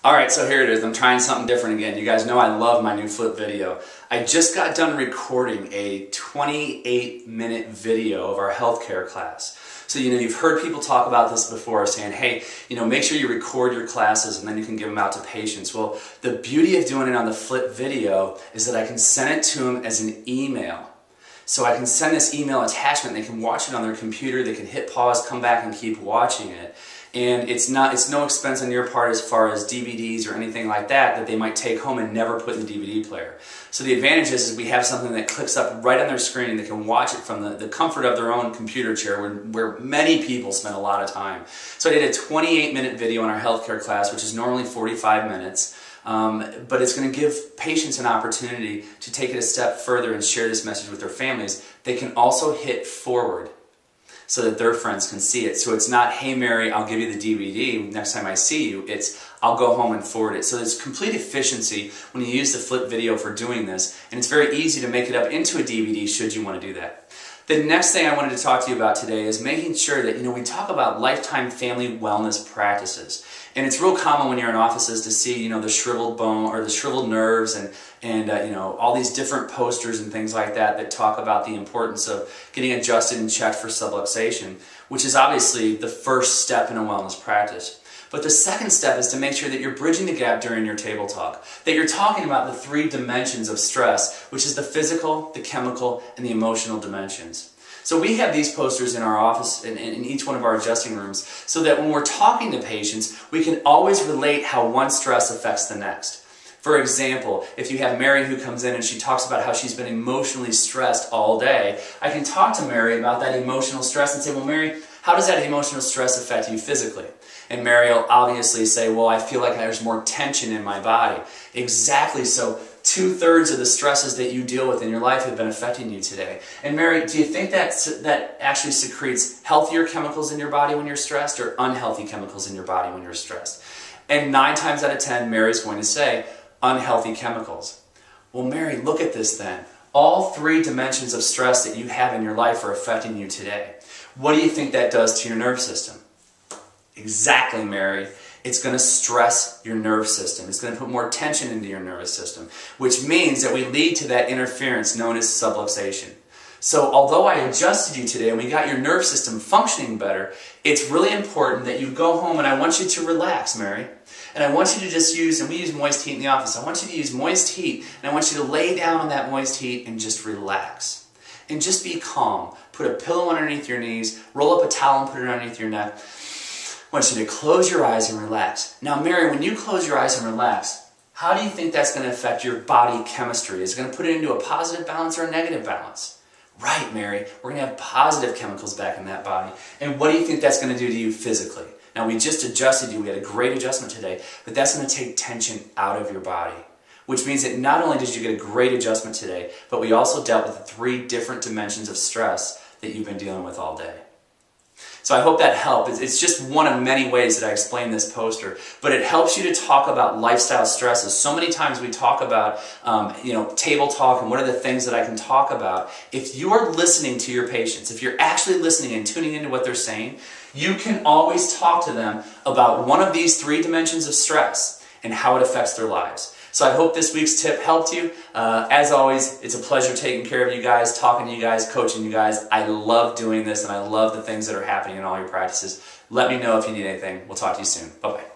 All right, so here it is. I'm trying something different again. You guys know I love my new flip video. I just got done recording a 28-minute video of our healthcare class. So, you've heard people talk about this before, saying, hey, make sure you record your classes and then you can give them out to patients. Well, the beauty of doing it on the flip video is that I can send it to them as an email. So I can send this email attachment, they can watch it on their computer, they can hit pause, come back and keep watching it. And it's no expense on your part as far as DVDs or anything like that they might take home and never put in the DVD player. So the advantage is we have something that clicks up right on their screen and they can watch it from the comfort of their own computer chair where many people spend a lot of time. So I did a 28-minute video on our healthcare class, which is normally 45 minutes. But it's going to give patients an opportunity to take it a step further and share this message with their families. They can also hit forward so that their friends can see it. So it's not, hey Mary, I'll give you the DVD next time I see you. It's, I'll go home and forward it. So there's complete efficiency when you use the flip video for doing this. And it's very easy to make it up into a DVD should you want to do that. The next thing I wanted to talk to you about today is making sure that, we talk about lifetime family wellness practices. And it's real common when you're in offices to see, the shriveled bone or the shriveled nerves and all these different posters and things like that talk about the importance of getting adjusted and checked for subluxation, which is obviously the first step in a wellness practice. But the second step is to make sure that you're bridging the gap during your table talk, that you're talking about the three dimensions of stress, which is the physical, the chemical, and the emotional dimensions. So we have these posters in our office, in each one of our adjusting rooms, so that when we're talking to patients, we can always relate how one stress affects the next. For example, if you have Mary who comes in and she talks about how she's been emotionally stressed all day, I can talk to Mary about that emotional stress and say, well, Mary, how does that emotional stress affect you physically? And Mary will obviously say, well, I feel like there's more tension in my body. Exactly so. 2/3 of the stresses that you deal with in your life have been affecting you today. And Mary, do you think that actually secretes healthier chemicals in your body when you're stressed or unhealthy chemicals in your body when you're stressed? And 9 times out of 10, Mary's going to say unhealthy chemicals. Well, Mary, look at this then. All 3 dimensions of stress that you have in your life are affecting you today. What do you think that does to your nerve system? Exactly, Mary. It's going to stress your nerve system. It's going to put more tension into your nervous system, which means that we lead to that interference known as subluxation. So although I adjusted you today and we got your nerve system functioning better, it's really important that you go home and I want you to relax, Mary. And I want you to just use, and we use moist heat in the office, I want you to use moist heat and I want you to lay down on that moist heat and just relax. And just be calm. Put a pillow underneath your knees, roll up a towel and put it underneath your neck. I want you to close your eyes and relax. Now, Mary, when you close your eyes and relax, how do you think that's going to affect your body chemistry? Is it going to put it into a positive balance or a negative balance? Right, Mary. We're going to have positive chemicals back in that body. And what do you think that's going to do to you physically? Now, we just adjusted you. We had a great adjustment today, but that's going to take tension out of your body, which means that not only did you get a great adjustment today, but we also dealt with the 3 different dimensions of stress that you've been dealing with all day. So I hope that helped. It's just one of many ways that I explain this poster, but it helps you to talk about lifestyle stresses. So many times we talk about, table talk and what are the things that I can talk about. If you are listening to your patients, if you're actually listening and tuning into what they're saying, you can always talk to them about one of these 3 dimensions of stress and how it affects their lives. So I hope this week's tip helped you. As always, it's a pleasure taking care of you guys, talking to you guys, coaching you guys. I love doing this and I love the things that are happening in all your practices. Let me know if you need anything. We'll talk to you soon. Bye-bye.